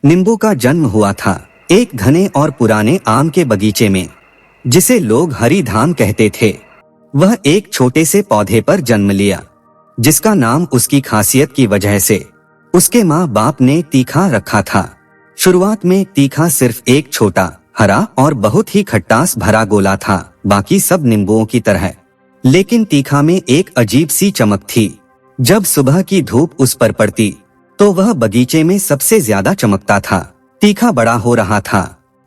नींबू का जन्म हुआ था एक घने और पुराने आम के बगीचे में, जिसे लोग हरी धाम कहते थे। वह एक छोटे से पौधे पर जन्म लिया, जिसका नाम उसकी खासियत की वजह से उसके माँ बाप ने तीखा रखा था। शुरुआत में तीखा सिर्फ एक छोटा, हरा और बहुत ही खट्टास भरा गोला था, बाकी सब नींबुओं की तरह। लेकिन तीखा में एक अजीब सी चमक थी। जब सुबह की धूप उस पर पड़ती तो वह बगीचे में सबसे ज्यादा चमकता था। तीखा बड़ा हो रहा था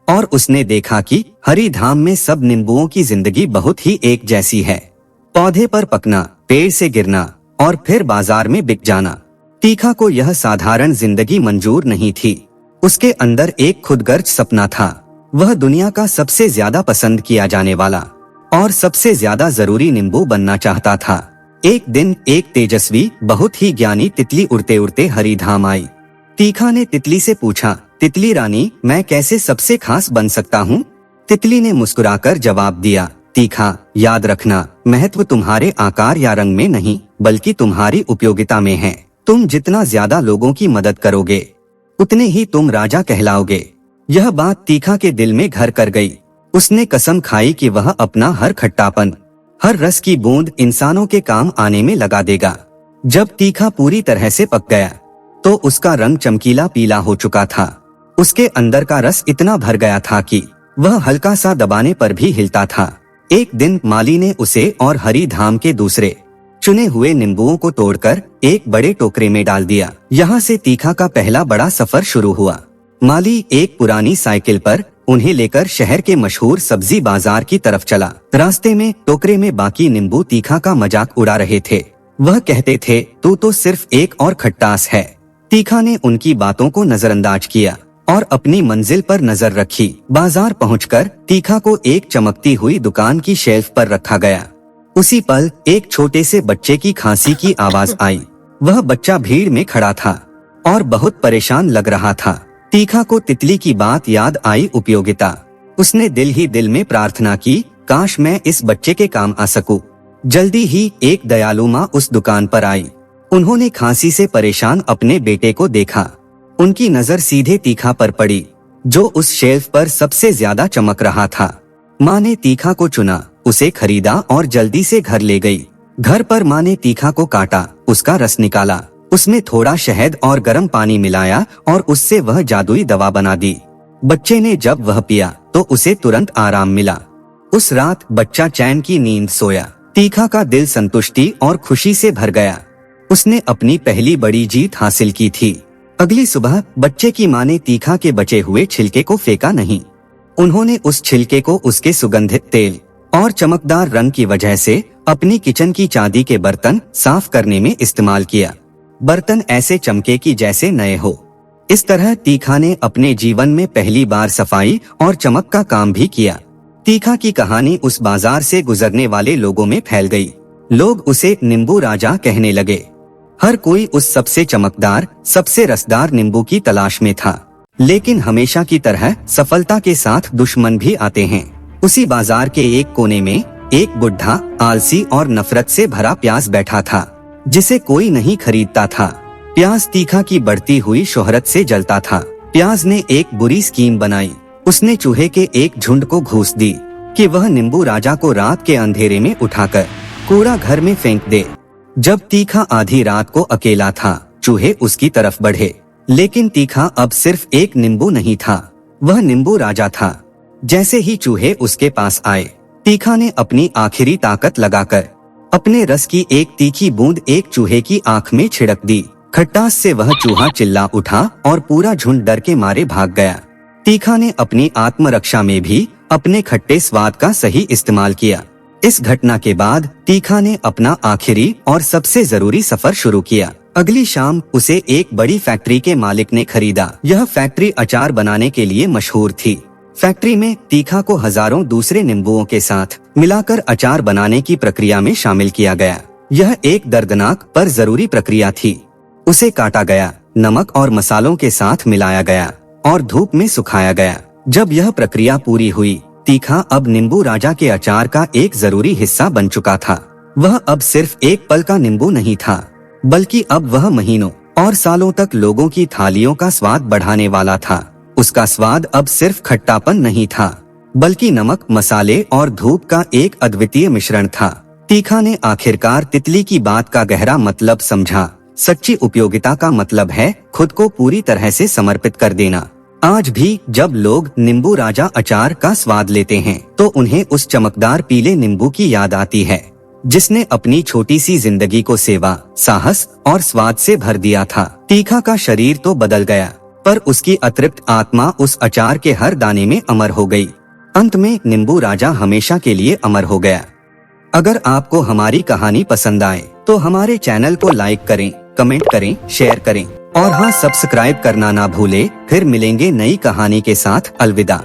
और उसने देखा कि हरी धाम में सब नींबुओं की जिंदगी बहुत ही एक जैसी है। पौधे पर पकना, पेड़ से गिरना और फिर बाजार में बिक जाना। तीखा को यह साधारण जिंदगी मंजूर नहीं थी। उसके अंदर एक खुदगर्ज सपना था। वह दुनिया का सबसे ज्यादा पसंद किया जाने वाला और सबसे ज्यादा जरूरी नींबू बनना चाहता था। एक दिन एक तेजस्वी, बहुत ही ज्ञानी तितली उड़ते उड़ते हरी धाम आई। तीखा ने तितली से पूछा, तितली रानी, मैं कैसे सबसे खास बन सकता हूँ? तितली ने मुस्कुराकर जवाब दिया, तीखा, याद रखना, महत्व तुम्हारे आकार या रंग में नहीं, बल्कि तुम्हारी उपयोगिता में है। तुम जितना ज्यादा लोगों की मदद करोगे, उतने ही तुम राजा कहलाओगे। यह बात तीखा के दिल में घर कर गई। उसने कसम खाई कि वह अपना हर खट्टापन, हर रस की बूंद इंसानों के काम आने में लगा देगा। जब तीखा पूरी तरह से पक गया तो उसका रंग चमकीला पीला हो चुका था। उसके अंदर का रस इतना भर गया था कि वह हल्का सा दबाने पर भी हिलता था। एक दिन माली ने उसे और हरी धाम के दूसरे चुने हुए नींबुओं को तोड़कर एक बड़े टोकरे में डाल दिया। यहाँ से तीखा का पहला बड़ा सफर शुरू हुआ। माली एक पुरानी साइकिल पर उन्हें लेकर शहर के मशहूर सब्जी बाजार की तरफ चला। रास्ते में टोकरे में बाकी नींबू तीखा का मजाक उड़ा रहे थे। वह कहते थे, तू तो सिर्फ एक और खट्टास है। तीखा ने उनकी बातों को नजरअंदाज किया और अपनी मंजिल पर नजर रखी। बाजार पहुंचकर तीखा को एक चमकती हुई दुकान की शेल्फ पर रखा गया। उसी पल एक छोटे से बच्चे की खांसी की आवाज आई। वह बच्चा भीड़ में खड़ा था और बहुत परेशान लग रहा था। तीखा को तितली की बात याद आई, उपयोगिता। उसने दिल ही दिल में प्रार्थना की, काश मैं इस बच्चे के काम आ सकूं। जल्दी ही एक दयालु माँ उस दुकान पर आई। उन्होंने खांसी से परेशान अपने बेटे को देखा। उनकी नजर सीधे तीखा पर पड़ी, जो उस शेल्फ पर सबसे ज्यादा चमक रहा था। माँ ने तीखा को चुना, उसे खरीदा और जल्दी से घर ले गई। घर पर माँ ने तीखा को काटा, उसका रस निकाला, उसमें थोड़ा शहद और गर्म पानी मिलाया और उससे वह जादुई दवा बना दी। बच्चे ने जब वह पिया तो उसे तुरंत आराम मिला। उस रात बच्चा चैन की नींद सोया। तीखा का दिल संतुष्टि और खुशी से भर गया। उसने अपनी पहली बड़ी जीत हासिल की थी। अगली सुबह बच्चे की माँ ने तीखा के बचे हुए छिलके को फेंका नहीं। उन्होंने उस छिलके को उसके सुगंधित तेल और चमकदार रंग की वजह से अपनी किचन की चांदी के बर्तन साफ करने में इस्तेमाल किया। बर्तन ऐसे चमके कि जैसे नए हो। इस तरह तीखा ने अपने जीवन में पहली बार सफाई और चमक का काम भी किया। तीखा की कहानी उस बाजार से गुजरने वाले लोगों में फैल गई। लोग उसे नींबू राजा कहने लगे। हर कोई उस सबसे चमकदार, सबसे रसदार नींबू की तलाश में था। लेकिन हमेशा की तरह सफलता के साथ दुश्मन भी आते हैं। उसी बाजार के एक कोने में एक बुढ़ा, आलसी और नफरत से भरा प्यास बैठा था, जिसे कोई नहीं खरीदता था। प्याज तीखा की बढ़ती हुई शोहरत से जलता था। प्याज ने एक बुरी स्कीम बनाई। उसने चूहे के एक झुंड को घूस दी कि वह नींबू राजा को रात के अंधेरे में उठाकर कूड़ा घर में फेंक दे। जब तीखा आधी रात को अकेला था, चूहे उसकी तरफ बढ़े। लेकिन तीखा अब सिर्फ एक नींबू नहीं था, वह नींबू राजा था। जैसे ही चूहे उसके पास आए, तीखा ने अपनी आखिरी ताकत लगाकर अपने रस की एक तीखी बूंद एक चूहे की आंख में छिड़क दी। खट्टास से वह चूहा चिल्ला उठा और पूरा झुंड डर के मारे भाग गया। तीखा ने अपनी आत्मरक्षा में भी अपने खट्टे स्वाद का सही इस्तेमाल किया। इस घटना के बाद तीखा ने अपना आखिरी और सबसे जरूरी सफर शुरू किया। अगली शाम उसे एक बड़ी फैक्ट्री के मालिक ने खरीदा। यह फैक्ट्री अचार बनाने के लिए मशहूर थी। फैक्ट्री में तीखा को हजारों दूसरे नींबुओं के साथ मिलाकर अचार बनाने की प्रक्रिया में शामिल किया गया। यह एक दर्दनाक पर जरूरी प्रक्रिया थी। उसे काटा गया, नमक और मसालों के साथ मिलाया गया और धूप में सुखाया गया। जब यह प्रक्रिया पूरी हुई, तीखा अब नींबू राजा के अचार का एक जरूरी हिस्सा बन चुका था। वह अब सिर्फ एक पल का नींबू नहीं था, बल्कि अब वह महीनों, और सालों तक लोगों की थालियों का स्वाद बढ़ाने वाला था। उसका स्वाद अब सिर्फ खट्टापन नहीं था, बल्कि नमक, मसाले और धूप का एक अद्वितीय मिश्रण था। तीखा ने आखिरकार तितली की बात का गहरा मतलब समझा। सच्ची उपयोगिता का मतलब है खुद को पूरी तरह से समर्पित कर देना। आज भी जब लोग नींबू राजा अचार का स्वाद लेते हैं तो उन्हें उस चमकदार पीले नींबू की याद आती है जिसने अपनी छोटी सी जिंदगी को सेवा, साहस और स्वाद से भर दिया था। तीखा का शरीर तो बदल गया, पर उसकी अतृप्त आत्मा उस अचार के हर दाने में अमर हो गई। अंत में नींबू राजा हमेशा के लिए अमर हो गया। अगर आपको हमारी कहानी पसंद आए तो हमारे चैनल को लाइक करें, कमेंट करें, शेयर करें और हाँ, सब्सक्राइब करना ना भूले। फिर मिलेंगे नई कहानी के साथ। अलविदा।